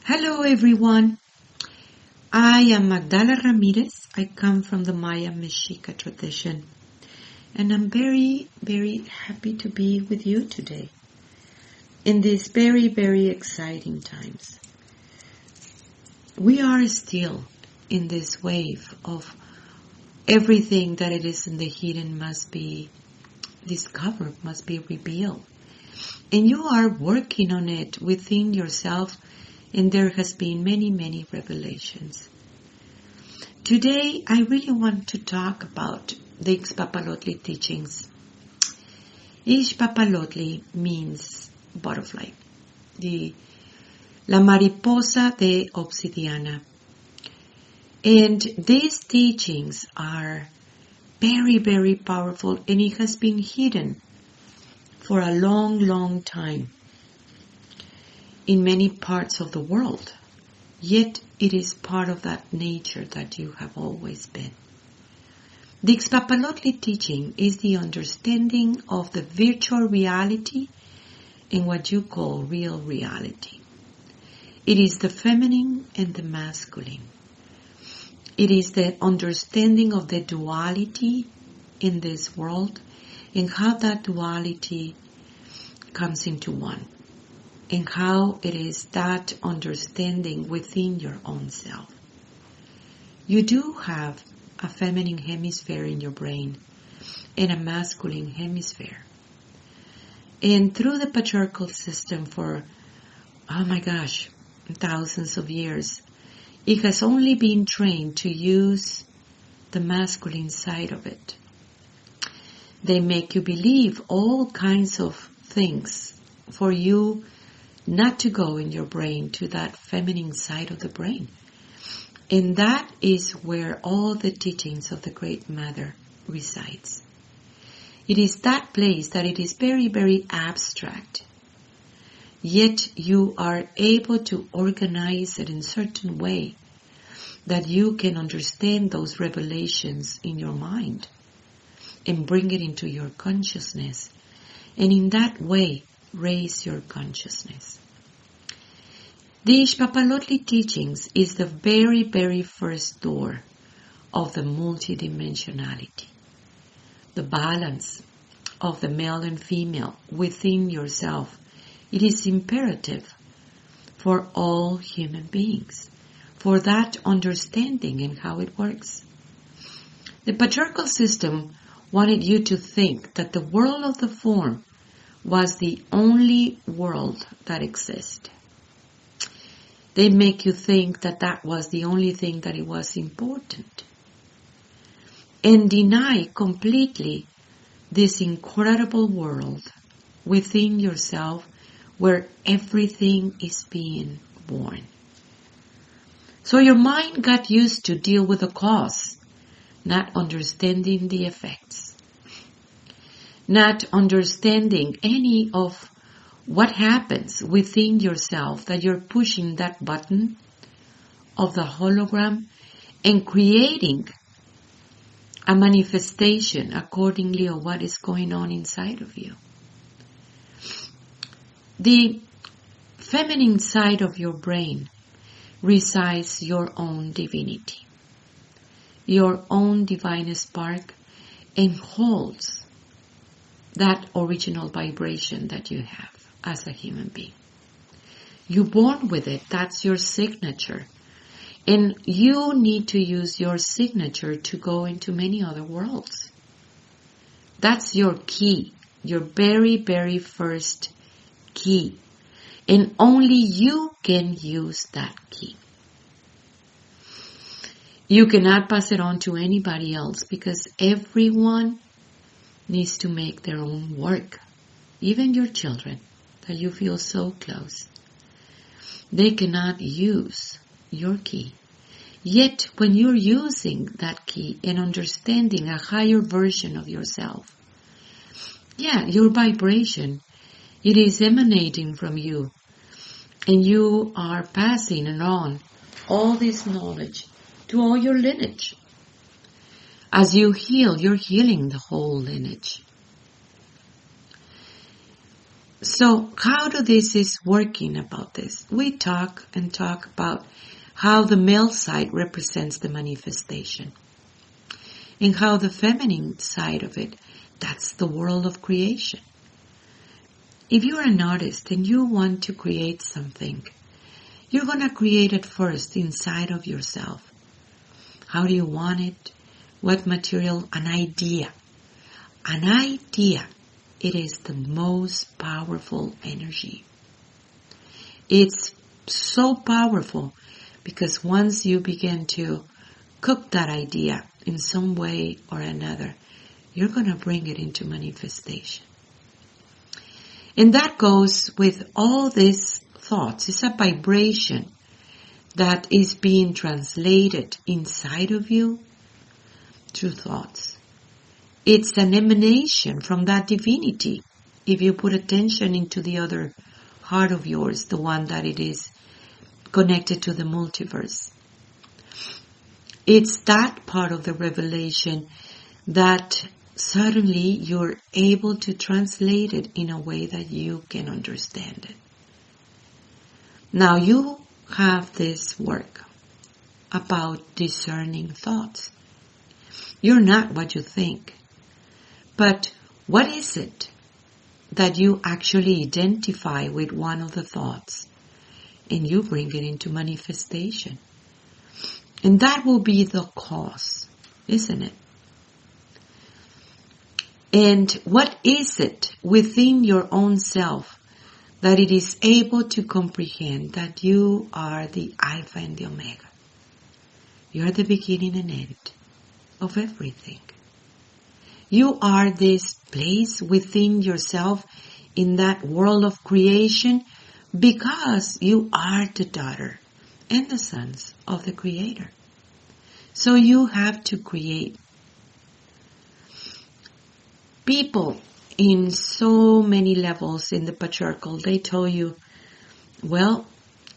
Hello everyone, I am Magdala Ramirez. I come from the Maya Mexica tradition and I'm very, very happy to be with you today in these very, very exciting times. We are still in this wave of everything that it is in the hidden must be discovered, must be revealed. And you are working on it within yourself. And there has been many, many revelations. Today, I really want to talk about the Ixpapalotli Teachings. Ixpapalotli means butterfly, la mariposa de obsidiana. And these teachings are very, very powerful, and it has been hidden for a long, long time in many parts of the world, yet it is part of that nature that you have always been. The Ixpapalotli teaching is the understanding of the virtual reality and what you call real reality. It is the feminine and the masculine. It is the understanding of the duality in this world and how that duality comes into one. And how it is that understanding within your own self. You do have a feminine hemisphere in your brain and a masculine hemisphere. And through the patriarchal system for, thousands of years, it has only been trained to use the masculine side of it. They make you believe all kinds of things for you not to go in your brain to that feminine side of the brain. And that is where all the teachings of the Great Mother resides. It is that place that it is very, very abstract. Yet you are able to organize it in a certain way that you can understand those revelations in your mind and bring it into your consciousness. And in that way, raise your consciousness. The Ixpapalotli Teachings is the very, very first door of the multidimensionality, the balance of the male and female within yourself. It is imperative for all human beings, for that understanding and how it works. The patriarchal system wanted you to think that the world of the form was the only world that exists. They make you think that that was the only thing that it was important. And deny completely this incredible world within yourself where everything is being born. So your mind got used to deal with the cause, not understanding the effects. Not understanding any of what happens within yourself that you're pushing that button of the hologram and creating a manifestation accordingly of what is going on inside of you. The feminine side of your brain resides your own divinity, your own divine spark, and holds that original vibration that you have as a human being. You're born with it. That's your signature. And you need to use your signature to go into many other worlds. That's your key, your very, very first key. And only you can use that key. You cannot pass it on to anybody else because everyone needs to make their own work. Even your children that you feel so close. They cannot use your key. Yet when you're using that key and understanding a higher version of yourself, your vibration, it is emanating from you. And you are passing on all this knowledge to all your lineage. As you heal, you're healing the whole lineage. So how do this is working about this? We talk about how the male side represents the manifestation and how the feminine side of it, that's the world of creation. If you're an artist and you want to create something, you're going to create it first inside of yourself. How do you want it? What material? An idea. An idea. It is the most powerful energy. It's so powerful because once you begin to cook that idea in some way or another, you're going to bring it into manifestation. And that goes with all these thoughts. It's a vibration that is being translated inside of you through thoughts. It's an emanation from that divinity. If you put attention into the other heart of yours, the one that it is connected to the multiverse. It's that part of the revelation that suddenly you're able to translate it in a way that you can understand it. Now you have this work about discerning thoughts. You're not what you think. But what is it that you actually identify with one of the thoughts and you bring it into manifestation? And that will be the cause, isn't it? And what is it within your own self that it is able to comprehend that you are the Alpha and the Omega? You are the beginning and end of everything. You are this place within yourself in that world of creation because you are the daughter and the sons of the Creator. So you have to create. People in so many levels in the patriarchal, they tell you, well,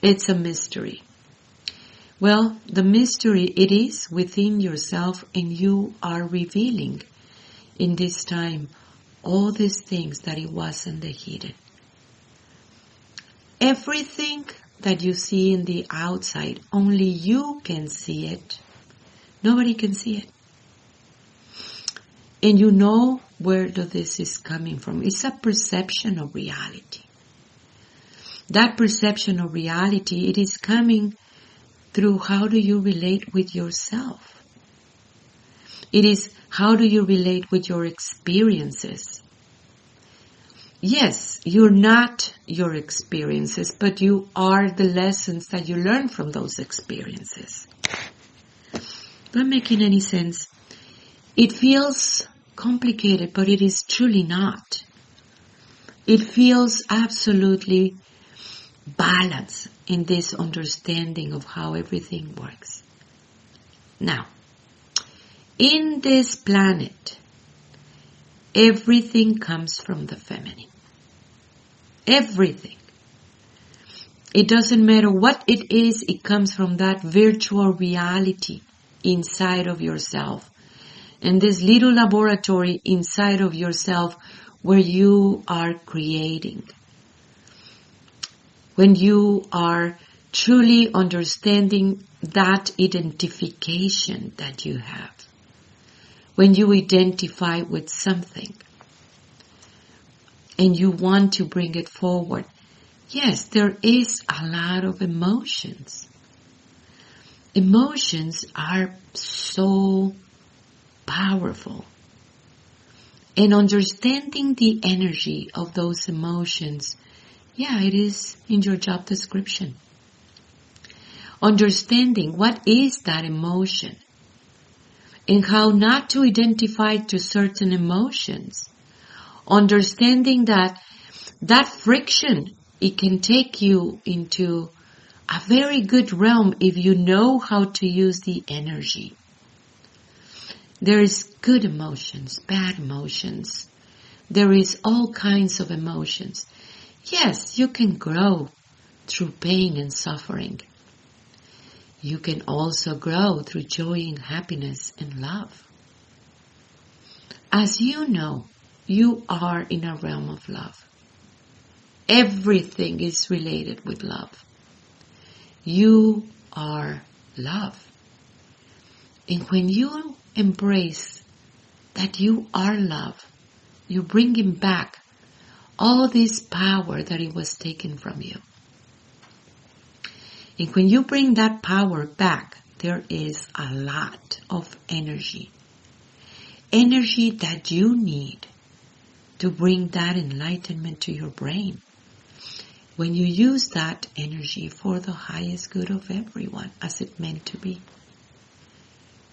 it's a mystery. Well, the mystery, it is within yourself and you are revealing in this time all these things that it wasn't the hidden. Everything that you see in the outside, only you can see it. Nobody can see it. And you know where this is coming from. It's a perception of reality. That perception of reality, it is coming through how do you relate with yourself. It is how do you relate with your experiences. Yes, you're not your experiences, but you are the lessons that you learn from those experiences. Not making any sense. It feels complicated, but it is truly not. It feels absolutely balanced in this understanding of how everything works. Now, in this planet, everything comes from the feminine. Everything. It doesn't matter what it is, it comes from that virtual reality inside of yourself. And this little laboratory inside of yourself where you are creating. When you are truly understanding that identification that you have. When you identify with something and you want to bring it forward. Yes, there is a lot of emotions. Emotions are so powerful. And understanding the energy of those emotions, yeah, it is in your job description. Understanding what is that emotion and how not to identify to certain emotions. Understanding that friction, it can take you into a very good realm if you know how to use the energy. There is good emotions, bad emotions. There is all kinds of emotions. Yes, you can grow through pain and suffering. You can also grow through joy and happiness and love. As you know, you are in a realm of love. Everything is related with love. You are love. And when you embrace that you are love, you bring him back all this power that it was taken from you. And when you bring that power back, there is a lot of energy. Energy that you need to bring that enlightenment to your brain. When you use that energy for the highest good of everyone, as it meant to be.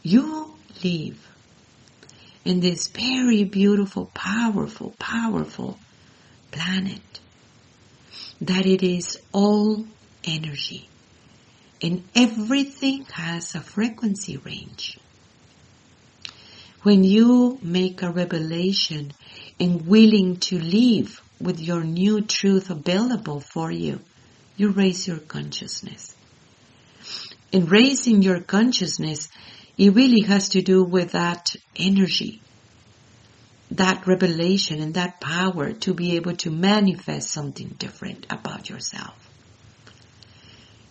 You live in this very beautiful, powerful, powerful planet. That it is all energy. And everything has a frequency range. When you make a revelation and willing to live with your new truth available for you, you raise your consciousness. In raising your consciousness, it really has to do with that energy, that revelation and that power to be able to manifest something different about yourself.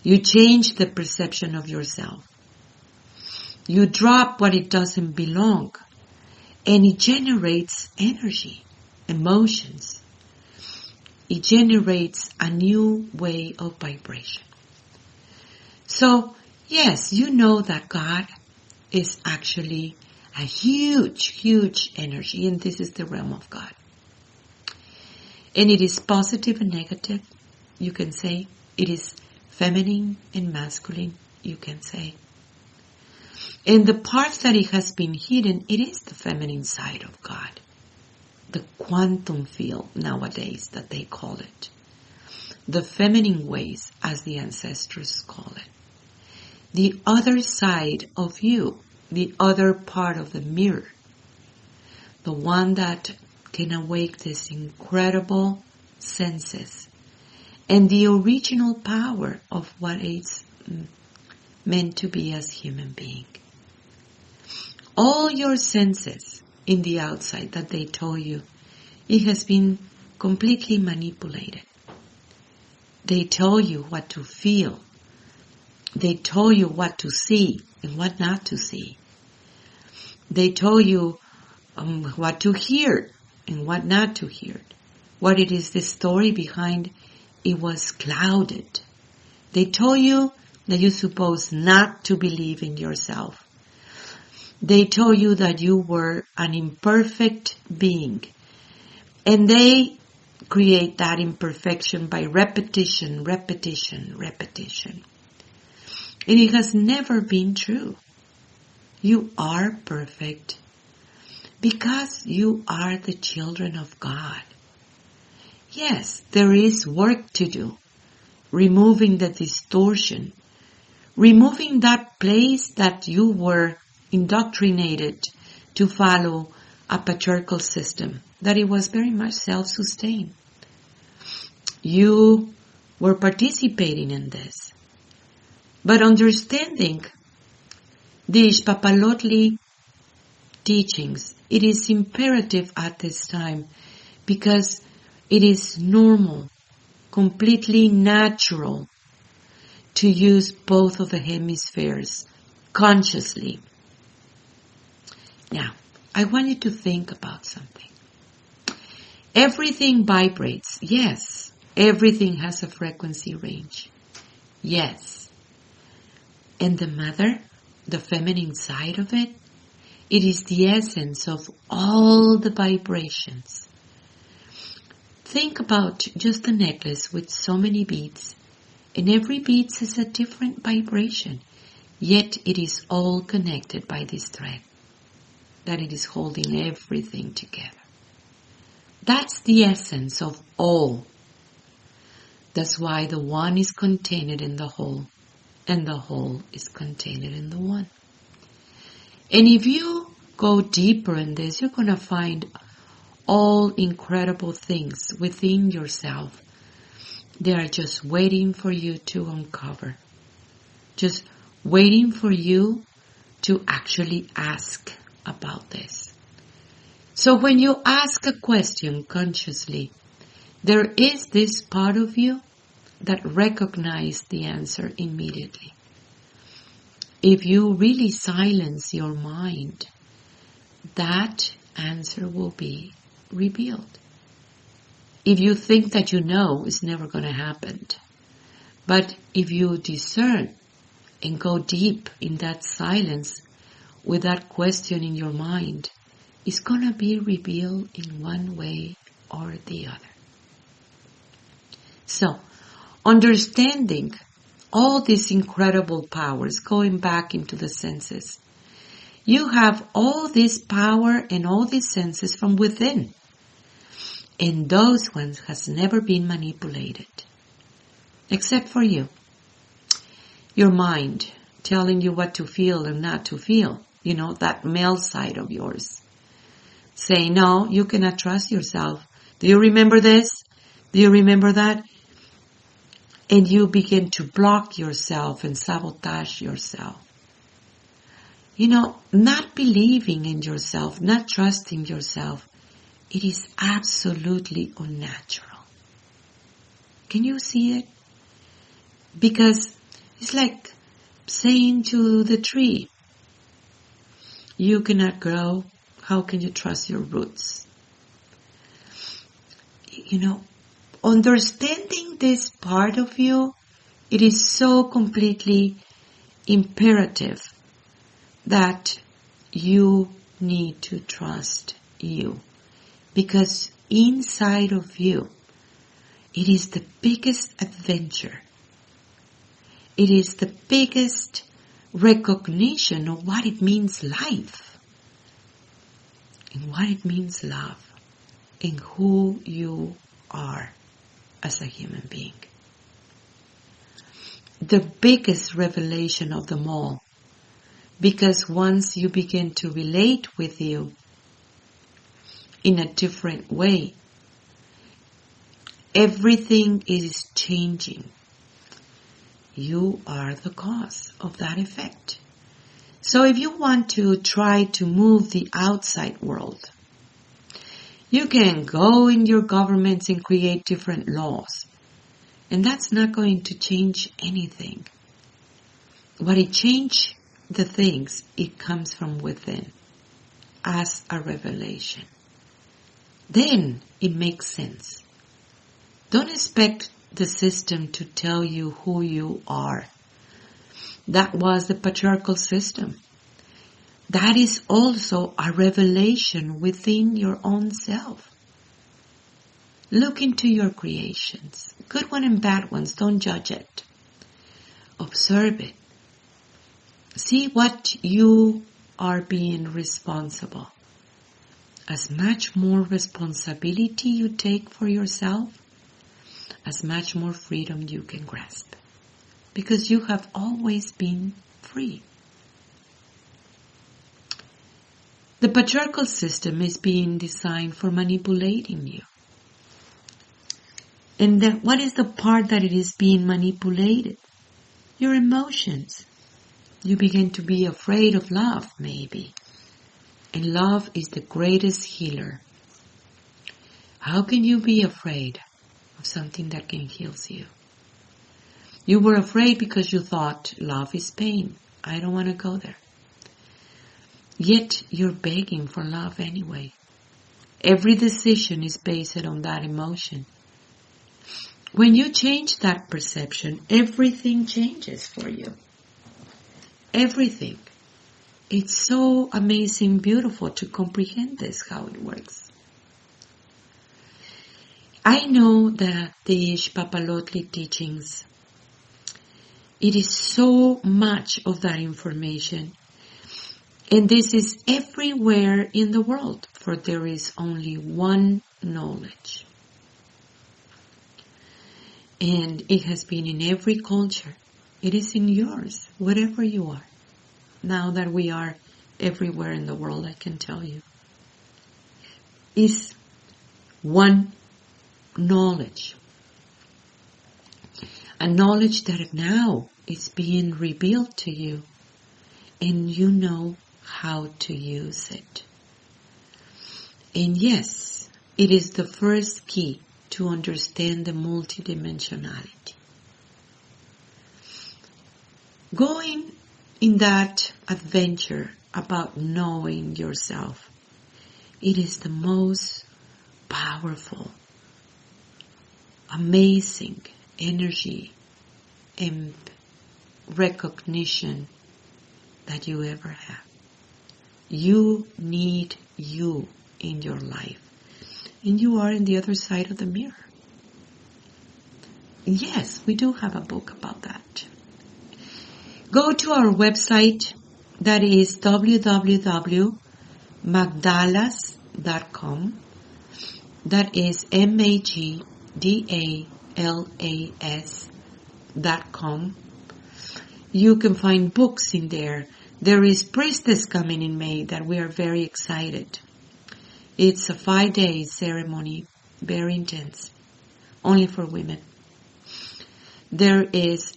You change the perception of yourself. You drop what it doesn't belong, and it generates energy, emotions. It generates a new way of vibration. So, yes, you know that God is actually a huge, huge energy, and this is the realm of God. And it is positive and negative, you can say. It is feminine and masculine, you can say. And the parts that it has been hidden, it is the feminine side of God. The quantum field nowadays that they call it. The feminine ways, as the ancestors call it. The other side of you, the other part of the mirror. The one that can awake these incredible senses. And the original power of what it's meant to be as human being. All your senses in the outside that they told you, it has been completely manipulated. They told you what to feel. They told you what to see and what not to see. They told you what to hear and what not to hear. What it is, the story behind it was clouded. They told you that you're supposed not to believe in yourself. They told you that you were an imperfect being. And they create that imperfection by repetition, repetition, repetition. And it has never been true. You are perfect because you are the children of God. Yes, there is work to do. Removing the distortion. Removing that place that you were indoctrinated to follow a patriarchal system. That it was very much self-sustained. You were participating in this. But understanding the Ixpapalotli teachings, it is imperative at this time because it is normal, completely natural to use both of the hemispheres consciously. Now, I want you to think about something. Everything vibrates, yes. Everything has a frequency range, yes. And the mother, the feminine side of it, it is the essence of all the vibrations. Think about just a necklace with so many beads, and every bead is a different vibration, yet it is all connected by this thread, that it is holding everything together. That's the essence of all. That's why the one is contained in the whole, and the whole is contained in the one. And if you go deeper in this, you're going to find all incredible things within yourself. They are just waiting for you to uncover. Just waiting for you to actually ask about this. So when you ask a question consciously, there is this part of you that recognizes the answer immediately. If you really silence your mind, that answer will be revealed. If you think that you know, it's never going to happen. But if you discern and go deep in that silence with that question in your mind, it's going to be revealed in one way or the other. So, understanding all these incredible powers, going back into the senses, you have all this power and all these senses from within. And those ones has never been manipulated. Except for you. Your mind telling you what to feel and not to feel. You know, that male side of yours. Saying, no, you cannot trust yourself. Do you remember this? Do you remember that? And you begin to block yourself and sabotage yourself. You know, not believing in yourself, not trusting yourself, it is absolutely unnatural. Can you see it? Because it's like saying to the tree, you cannot grow, how can you trust your roots? You know, understanding this part of you, it is so completely imperative that you need to trust you. Because inside of you, it is the biggest adventure. It is the biggest recognition of what it means life. And what it means love. And who you are as a human being. The biggest revelation of them all. Because once you begin to relate with you in a different way, everything is changing. You are the cause of that effect. So if you want to try to move the outside world, you can go in your governments and create different laws. And that's not going to change anything. What it changes the things, it comes from within as a revelation. Then it makes sense. Don't expect the system to tell you who you are. That was the patriarchal system. That is also a revelation within your own self. Look into your creations. Good ones and bad ones. Don't judge it. Observe it. See what you are being responsible. As much more responsibility you take for yourself, as much more freedom you can grasp. Because you have always been free. The patriarchal system is being designed for manipulating you. And then what is the part that it is being manipulated? Your emotions. You begin to be afraid of love, maybe. And love is the greatest healer. How can you be afraid of something that can heal you? You were afraid because you thought love is pain. I don't want to go there. Yet you're begging for love anyway. Every decision is based on that emotion. When you change that perception, everything changes for you. Everything. It's so amazing, beautiful to comprehend this, how it works. I know that the Ixpapalotli Teachings, it is so much of that information. And this is everywhere in the world, for there is only one knowledge. And it has been in every culture. It is in yours, wherever you are. Now that we are everywhere in the world, I can tell you. Is one knowledge. A knowledge that now is being revealed to you. And you know how to use it. And yes, it is the first key to understand the multidimensionality. Going in that adventure about knowing yourself, it is the most powerful, amazing energy and recognition that you ever have. You need you in your life. And you are in the other side of the mirror. Yes, we do have a book about that. Go to our website, that is www.magdalas.com. That is MAGDALAS.com. You can find books in there. There is Priestess coming in May that we are very excited. It's a 5-day ceremony, very intense, only for women. There is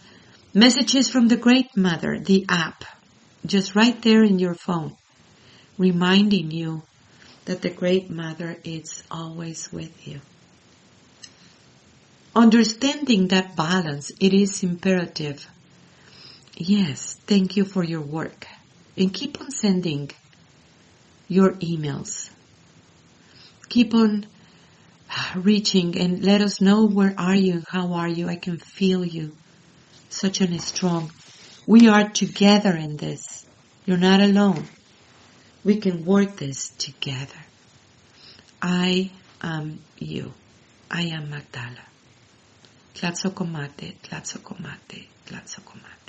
Messages from the Great Mother, the app, just right there in your phone, reminding you that the Great Mother is always with you. Understanding that balance, it is imperative. Yes, thank you for your work. And keep on sending your emails. Keep on reaching and let us know where are you and how are you. I can feel you. Such a strong. We are together in this. You're not alone. We can work this together. I am you. I am Magdala. Tlatzocomate, tlatzocomate, tlatzocomate.